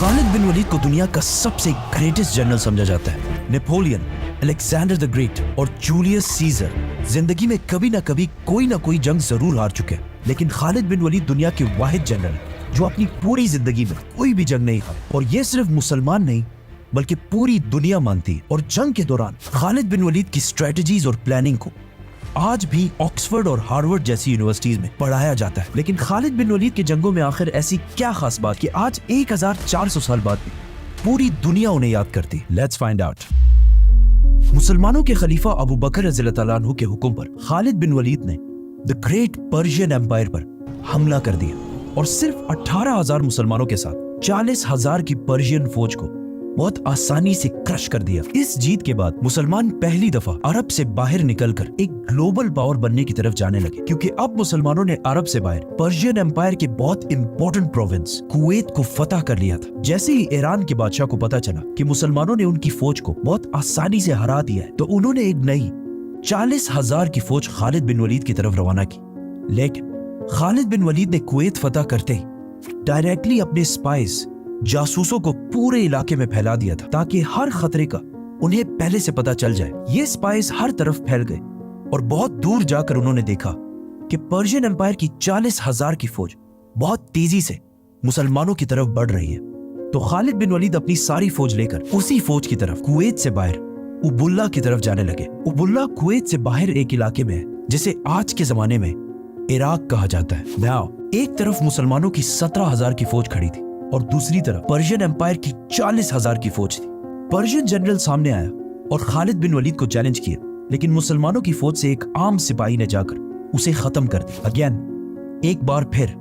खालिद बिन वलीद को दुनिया का सबसे ग्रेटेस्ट जनरल समझा जाता है। नेपोलियन, अलेक्जेंडर द ग्रेट और जूलियस सीजर जिंदगी में कभी ना कोई जंग जरूर हार चुके हैं, लेकिन खालिद बिन वलीद दुनिया के वाहिद जनरल जो अपनी पूरी जिंदगी में कोई भी जंग नहीं हारा। और ये सिर्फ मुसलमान नहीं बल्कि पूरी दुनिया मानती है। और जंग के दौरान खालिद बिन वलीद की स्ट्रेटजीज और प्लानिंग को आज भी ऑक्सफोर्ड और हार्वर्ड जैसी यूनिवर्सिटीज में पढ़ाया जाता है। लेकिन खालिद बिन वलीद के जंगों में आखिर ऐसी क्या खास बात कि आज 1400 साल बाद भी पूरी दुनिया उन्हें याद करती। Let's find out. मुसलमानों के खलीफा अबू बकर रज़ियल्लाहु ताला अन्हु के हुक्म पर खालिद बिन वलीद ने द ग्रेट पर्शियन एम्पायर पर हमला कर दिया और सिर्फ 18,000 मुसलमानों के साथ 40,000 की पर्शियन फौज को बहुत आसानी से क्रश कर दिया। इस जीत के बाद मुसलमान पहली दफा अरब से बाहर निकलकर एक ग्लोबल पावर बनने की तरफ जाने लगे, क्योंकि अब मुसलमानों ने अरब से बाहर पर्शियन एम्पायर के बहुत इंपॉर्टेंट प्रोविंस कुवैत को फतह कर लिया था। जैसे ही ईरान के बादशाह को पता चला कि मुसलमानों ने उनकी फौज को बहुत आसानी से हरा दिया है, तो उन्होंने एक नई 40,000 की फौज खालिद बिन वलीद की तरफ रवाना की। लेकिन खालिद बिन वलीद ने कुवैत फतह करते ही डायरेक्टली अपने स्पाइस जासूसों को पूरे इलाके में फैला दिया था, ताकि हर खतरे का उन्हें पहले से पता चल जाए। ये स्पाइस हर तरफ फैल गए और बहुत दूर जाकर उन्होंने देखा कि पर्शियन एम्पायर की 40,000 की फौज बहुत तेजी से मुसलमानों की तरफ बढ़ रही है। तो खालिद बिन वलीद अपनी सारी फौज लेकर उसी फौज की तरफ कुवैत से बाहर उबुल्ला की तरफ जाने लगे। उबुल्ला कुवैत से बाहर एक इलाके में है जिसे आज के जमाने में इराक कहा जाता है। नाउ एक तरफ मुसलमानों की 17,000 की फौज खड़ी थी और दूसरी तरफ पर्शियन एम्पायर की 40,000 की फौज थी। पर्शियन जनरल सामने आया और खालिद बिन वलीद को चैलेंज किया, लेकिन मुसलमानों की फौज से एक आम सिपाही ने जाकर उसे खत्म कर दिया। अगेन एक बार फिर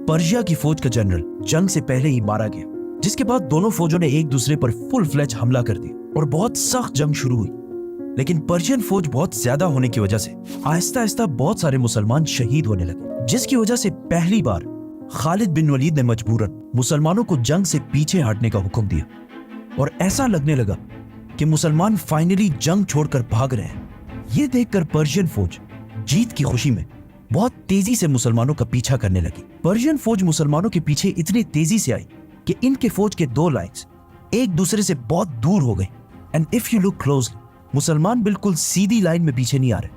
पर्शिया की फौज का जनरल जंग से पहले ही मारा गया, जिसके बाद दोनों फौजों ने एक दूसरे पर फुल फ्लैज हमला कर दिया और बहुत सख्त जंग शुरू हुई। लेकिन पर्शियन फौज बहुत ज्यादा होने की वजह से आहिस्ता आहिस्ता बहुत सारे मुसलमान शहीद होने लगे, जिसकी वजह से पहली बार खालिद बिन वलीद ने मजबूरन मुसलमानों को जंग से पीछे हटने का हुक्म दिया। और ऐसा लगने लगा कि मुसलमान फाइनली जंग छोड़कर भाग रहे हैं। ये देखकर पर्शियन फौज जीत की खुशी में बहुत तेजी से मुसलमानों का पीछा करने लगी। पर्शियन फौज मुसलमानों के पीछे इतनी तेजी से आई कि इनके फौज के दो लाइन्स एक दूसरे से बहुत दूर हो गई। And if you look closely, मुसलमान बिल्कुल सीधी लाइन में पीछे नहीं आ रहे,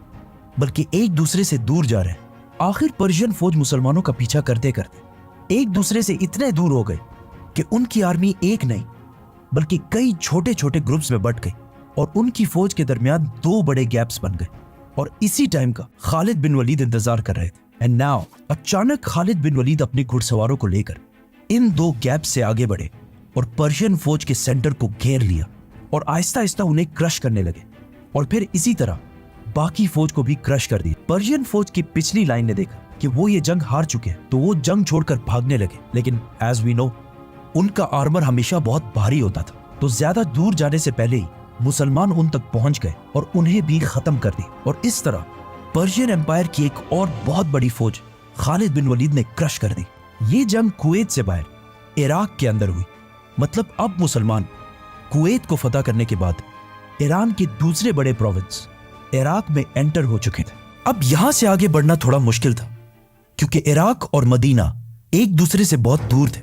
बल्कि एक दूसरे से दूर जा रहे हैं। आखिर पर्शियन फौज मुसलमानों का पीछा करते करते एक दूसरे से इतने दूर हो गए कि उनकी आर्मी एक नहीं बल्कि कई छोटे छोटे ग्रुप्स में बट गई और उनकी फौज के दरमियान दो बड़े गैप्स बन गए। और इसी टाइम का खालिद बिन वलीद इंतजार कर रहे थे। एंड नाउ अचानक खालिद बिन वलीद अपने घुड़सवारों को लेकर इन दो गैप्स से आगे बढ़े और पर्शियन फौज के सेंटर को घेर लिया और आहिस्ता आहिस्ता उन्हें क्रश करने लगे। और फिर इसी तरह बाकी फौज को भी क्रश कर दिया। पर्शियन फौज की पिछली लाइन ने देखा कि वो ये जंग हार चुके हैं, तो वो जंग छोड़कर भागने लगे। लेकिन एज वी नो, उनका आर्मर हमेशा बहुत भारी होता था, तो ज्यादा दूर जाने से पहले ही मुसलमान उन तक पहुंच गए और उन्हें भी खत्म कर दिया। और इस तरह पर्शियन एम्पायर की एक और बहुत बड़ी फौज खालिद बिन वलीद ने क्रश कर दी। ये जंग कुवैत से बाहर इराक के अंदर हुई। मतलब अब मुसलमान कुवैत को फतह करने के बाद ईरान के दूसरे बड़े प्रोविंस इराक में एंटर हो चुके थे। अब यहां से आगे बढ़ना थोड़ा मुश्किल था, क्योंकि इराक और मदीना एक दूसरे से बहुत दूर थे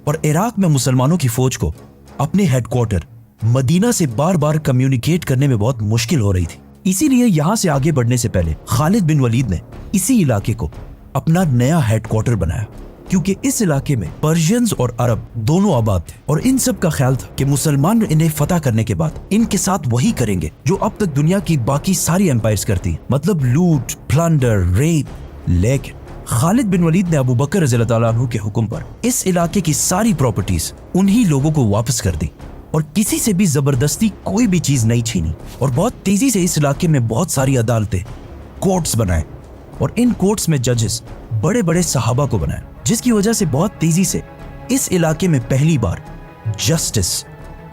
और इराक में मुसलमानों की फौज को अपने हेडक्वार्टर मदीना से बार बार कम्युनिकेट करने में बहुत मुश्किल हो रही थी। इसीलिए यहां से आगे बढ़ने से पहले खालिद बिन वलीद ने इसी इलाके को अपना नया हेडक्वार्टर बनाया, क्योंकि इस इलाके में पर्शियंस और अरब दोनों आबाद थे और इन सब का ख्याल था कि मुसलमान इन्हें फतह करने के बाद इनके साथ वही करेंगे जो अब तक दुनिया की बाकी सारी एम्पायर्स करती हैं, मतलब लूट, प्लंडर, रेप। लेकिन खालिद बिन वलीद ने अबू बकर रज़ियल्लाहु ताला अन्हु के हुक्म पर इस इलाके की सारी प्रॉपर्टीज उन्हीं लोगों को वापस कर दी और किसी से भी जबरदस्ती कोई भी चीज नहीं छीनी। और बहुत तेजी से इस इलाके में बहुत सारी अदालतें, कोर्ट्स बनाए और इन कोर्ट्स में जजेस बड़े बड़े सहाबा को बनाए, जिसकी वजह से बहुत तेजी से इस इलाके में पहली बार जस्टिस,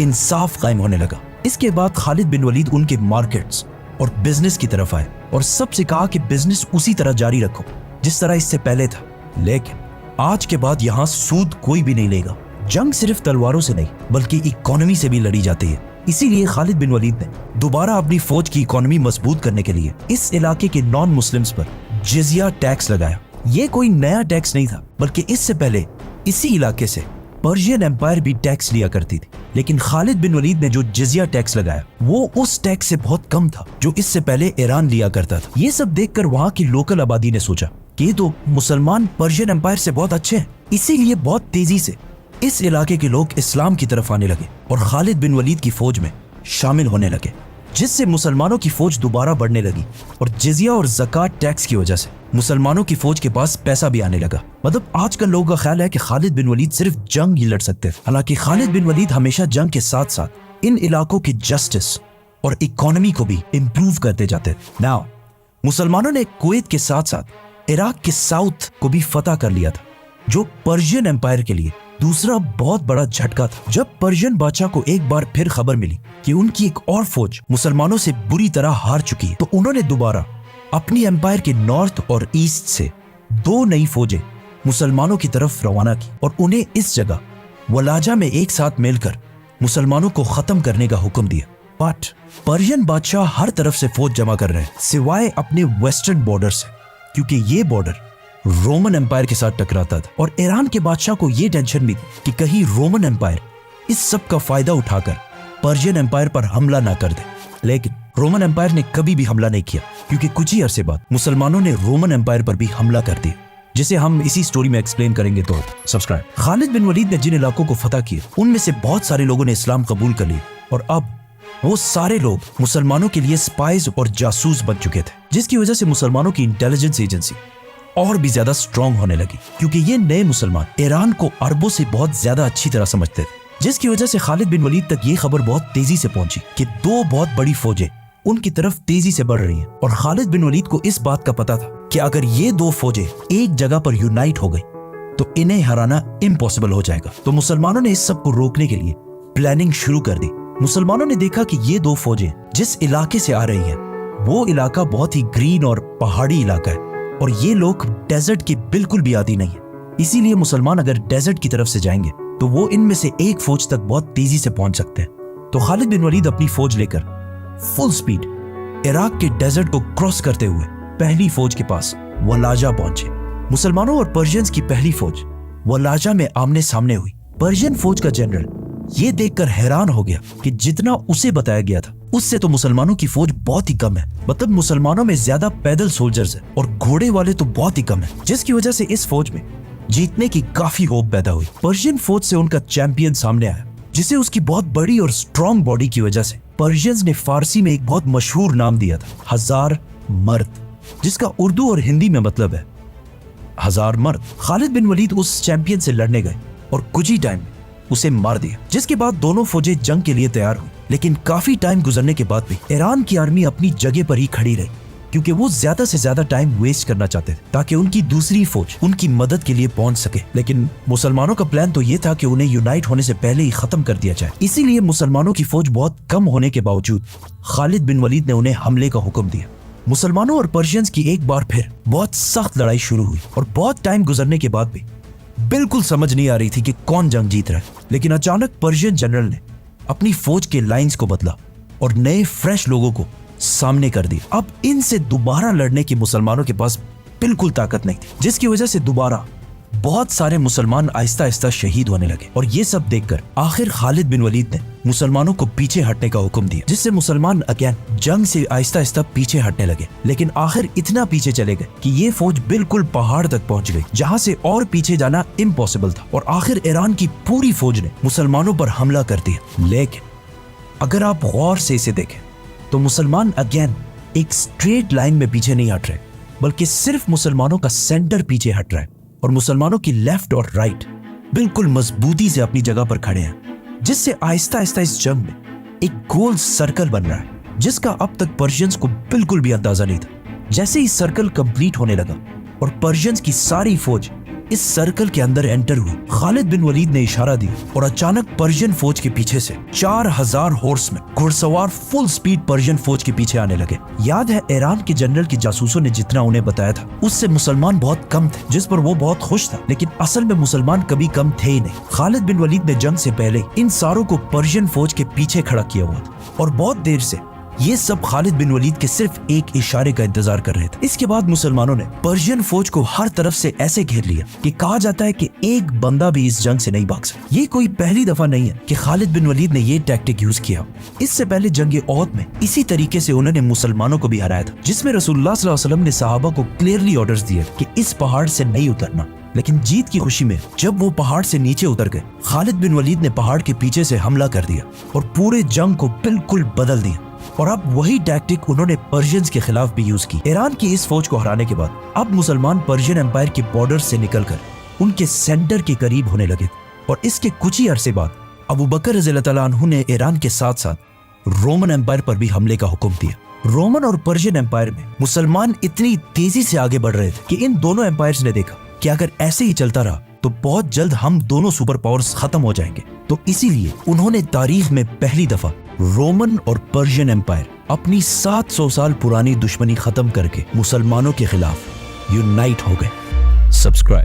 इंसाफ कायम होने लगा। इसके बाद खालिद बिन वलीद उनके मार्केट्स और बिजनेस की तरफ आए और सबसे कहा कि बिजनेस उसी तरह जारी रखो जिस तरह इससे पहले था। लेकिन आज के बाद यहाँ सूद कोई भी नहीं लेगा। जंग सिर्फ तलवारों से नहीं बल्कि इकोनॉमी से भी लड़ी जाती है। इसीलिए खालिद बिन वलीद ने दोबारा अपनी फौज की इकोनॉमी मजबूत करने के लिए इस इलाके के नॉन मुस्लिम्स पर जिजिया टैक्स लगाया। ये कोई नया टैक्स नहीं था, बल्कि इससे पहले इसी इलाके से पर्शियन एम्पायर भी टैक्स लिया करती थी, लेकिन खालिद बिन वलीद ने जो जिजिया टैक्स लगाया वो उस टैक्स से बहुत कम था जो इससे पहले ईरान लिया करता था। ये सब देखकर वहाँ की लोकल आबादी ने सोचा कि ये तो मुसलमान पर्शियन एम्पायर से बहुत अच्छे हैं, इसीलिए बहुत तेजी से इस इलाके के लोग इस्लाम की तरफ आने लगे और खालिद बिन वलीद की फौज में शामिल होने लगे, जिससे मुसलमानों की फौज दोबारा बढ़ने लगी और जिजिया और ज़कात टैक्स की वजह से मुसलमानों की फौज के पास पैसा भी आने लगा। मतलब आजकल लोगों का ख्याल है कि खालिद बिन वलीद सिर्फ जंग ही लड़ सकते थे, हालांकि खालिद बिन वलीद हमेशा जंग के साथ साथ इन इलाकों की जस्टिस और इकोनॉमी को भी इम्प्रूव करते जाते थे। नाउ मुसलमानों ने कुवैत के साथ साथ इराक के साउथ को भी फतह कर लिया था, जो पर्शियन एम्पायर के लिए दूसरा बहुत बड़ा झटका था। जब पर्शियन बादशाह को एक बार फिर खबर मिली कि उनकी एक और फौज मुसलमानों से बुरी तरह हार चुकी है, तो उन्होंने दोबारा अपनी एम्पायर के नॉर्थ और ईस्ट से 2 नई फौजें मुसलमानों की तरफ रवाना की और उन्हें इस जगह वलाजा में एक साथ मिलकर मुसलमानों को खत्म करने का हुक्म दिया। बट पर्शियन बादशाह हर तरफ से फौज जमा कर रहे हैं सिवाय अपने वेस्टर्न बॉर्डर से, क्योंकि ये बॉर्डर रोमन एम्पायर के साथ टकराता था और ईरान के बादशाह को यह टेंशन भी थी कि कहीं रोमन एम्पायर इस सब का फायदा उठाकर पर्शियन एम्पायर पर हमला ना कर दे। लेकिन रोमन एम्पायर ने कभी भी हमला नहीं किया, क्योंकि कुछ ही अरसे बाद मुसलमानों ने रोमन एम्पायर पर भी हमला कर दिया, जिसे हम इसी स्टोरी में एक्सप्लेन करेंगे, तो सब्सक्राइब। खालिद बिन वलीद ने जिन इलाकों को फतह किया उनमें से बहुत सारे लोगों ने इस्लाम कबूल कर लिया और अब वो सारे लोग मुसलमानों के लिए स्पाइज और जासूस बन चुके थे, जिसकी वजह से मुसलमानों की इंटेलिजेंस एजेंसी और भी ज्यादा स्ट्रॉन्ग होने लगी, क्योंकि ये नए मुसलमान ईरान को अरबों से बहुत ज्यादा अच्छी तरह समझते थे, जिसकी वजह से खालिद बिन वलीद तक ये खबर बहुत तेजी से पहुंची कि 2 बहुत बड़ी फौजें उनकी तरफ तेजी से बढ़ रही हैं। और खालिद बिन वलीद को इस बात का पता था कि अगर ये 2 फौजें एक जगह पर यूनाइट हो गई तो इन्हें हराना इम्पॉसिबल हो जाएगा। तो मुसलमानों ने इस सब को रोकने के लिए प्लानिंग शुरू कर दी। मुसलमानों ने देखा कि ये 2 फौजें जिस इलाके से आ रही हैं वो इलाका बहुत ही ग्रीन और पहाड़ी इलाका है और ये लोग डेजर्ट के बिल्कुल भी आदी नहीं है, इसीलिए मुसलमान अगर डेजर्ट की तरफ से जाएंगे तो वो इनमें से एक फौज तक बहुत तेजी से पहुंच सकते हैं। तो खालिद बिन वलीद अपनी फौज लेकर फुल स्पीड इराक के डेजर्ट को क्रॉस करते हुए पहली फौज के पास वलाजा पहुंचे। मुसलमानों और पर्शियंस की पहली फौज वलाजा में आमने सामने हुई। पर्शियन फौज का जनरल ये देखकर हैरान हो गया कि जितना उसे बताया गया था उससे तो मुसलमानों की फौज बहुत ही कम है। मतलब मुसलमानों में ज्यादा पैदल सोल्जर्स है और घोड़े वाले तो बहुत ही कम है, जिसकी वजह से इस फौज में जीतने की काफी होप पैदा हुई। पर्शियन फौज से उनका चैंपियन सामने आया, जिसे उसकी बहुत बड़ी और स्ट्रॉन्ग बॉडी की वजह से पर्शियंस ने फारसी में एक बहुत मशहूर नाम दिया था, हजार मर्द, जिसका उर्दू और हिंदी में मतलब है हजार मर्द। खालिद बिन वलीद उस चैंपियन से लड़ने गए और कुछ ही टाइम में उसे मार दिया, जिसके बाद दोनों फौजें जंग के लिए तैयार हुई। लेकिन काफी टाइम गुजरने के बाद भी ईरान की आर्मी अपनी जगह पर ही खड़ी रही, क्योंकि वो ज्यादा से ज्यादा टाइम वेस्ट करना चाहते थे ताकि उनकी दूसरी फौज उनकी मदद के लिए पहुंच सके। लेकिन मुसलमानों का प्लान तो ये था कि उन्हें यूनाइट होने से पहले ही खत्म कर दिया जाए। इसीलिए मुसलमानों की फौज बहुत कम होने के बावजूद खालिद बिन वलीद ने उन्हें हमले का हुक्म दिया। मुसलमानों और पर्शियंस की एक बार फिर बहुत सख्त लड़ाई शुरू हुई और बहुत टाइम गुजरने के बाद भी बिल्कुल समझ नहीं आ रही थी कि कौन जंग जीत रहा है। लेकिन अचानक पर्शियन जनरल ने अपनी फौज के लाइंस को बदला और नए फ्रेश लोगों को सामने कर दिया। अब इनसे दोबारा लड़ने की मुसलमानों के पास बिल्कुल ताकत नहीं थी, जिसकी वजह से दोबारा बहुत सारे मुसलमान आहिस्ता आहिस्ता शहीद होने लगे। और ये सब देखकर आखिर खालिद बिन वलीद ने मुसलमानों को पीछे हटने का हुक्म दिया, जिससे मुसलमान अगेन जंग से आहिस्ता आहिस्ता पीछे हटने लगे। लेकिन आखिर इतना पीछे चले गए कि ये फौज बिल्कुल पहाड़ तक पहुंच गई, जहां से और पीछे जाना इम्पॉसिबल था। और आखिर ईरान की पूरी फौज ने मुसलमानों पर हमला कर दिया। लेकिन अगर आप गौर से इसे देखें तो मुसलमान अगेन एक स्ट्रेट लाइन में पीछे नहीं हट रहे, बल्कि सिर्फ मुसलमानों का सेंटर पीछे हट रहा है और मुसलमानों की लेफ्ट और राइट बिल्कुल मजबूती से अपनी जगह पर खड़े हैं, जिससे आहिस्ता आहिस्ता इस जंग में एक गोल सर्कल बन रहा है, जिसका अब तक पर्शियंस को बिल्कुल भी अंदाजा नहीं था। जैसे ही सर्कल कंप्लीट होने लगा और पर्शियंस की सारी फौज इस सर्कल के अंदर एंटर हुई, खालिद बिन वलीद ने इशारा दिया और अचानक पर्शियन फौज के पीछे से 4000 हॉर्समैन घुड़सवार फुल स्पीड पर्शियन फौज के पीछे आने लगे। याद है ईरान के जनरल की जासूसों ने जितना उन्हें बताया था उससे मुसलमान बहुत कम थे, जिस पर वो बहुत खुश था। लेकिन असल में मुसलमान कभी कम थे ही नहीं। खालिद बिन वलीद ने जंग से पहले इन सारों को पर्शियन फौज के पीछे खड़ा किया हुआ था और बहुत देर से ये सब खालिद बिन वलीद के सिर्फ एक इशारे का इंतजार कर रहे थे। इसके बाद मुसलमानों ने पर्शियन फौज को हर तरफ से ऐसे घेर लिया कि कहा जाता है कि एक बंदा भी इस जंग से नहीं भाग सकता। ये कोई पहली दफा नहीं है कि खालिद बिन वलीद ने ये टैक्टिक यूज किया। इससे पहले जंग ओहद में इसी तरीके से उन्होंने मुसलमानों को भी हराया था, जिसमें रसूलुल्लाह सल्लल्लाहु अलैहि वसल्लम ने सहाबा को क्लियरली ऑर्डर्स दिए कि इस पहाड़ से नहीं उतरना। लेकिन जीत की खुशी में जब वो पहाड़ से नीचे उतर गए, खालिद बिन वलीद ने पहाड़ के पीछे से हमला कर दिया और पूरे जंग को बिल्कुल बदल दिया। और अब वही टैक्टिक उन्होंने पर्शियंस के खिलाफ भी यूज की। ईरान की इस फौज को हराने के बाद अब मुसलमान पर्शियन एम्पायर के बॉर्डर से निकलकर उनके सेंटर के करीब होने लगे और इसके कुछ ही अरसे बाद अबू बकर रज़ियल्लाहु तआला अन्हु ने ईरान के साथ साथ रोमन एम्पायर पर भी हमले का हुक्म दिया। रोमन और पर्शियन एम्पायर में मुसलमान इतनी तेजी से आगे बढ़ रहे थे कि इन दोनों एम्पायर्स ने देखा कि अगर ऐसे ही चलता रहा तो बहुत जल्द हम दोनों सुपर पावर्स खत्म हो जाएंगे। तो इसीलिए उन्होंने तारीख में पहली दफा रोमन और पर्शियन एम्पायर अपनी 700 साल पुरानी दुश्मनी खत्म करके मुसलमानों के खिलाफ यूनाइट हो गए। सब्सक्राइब।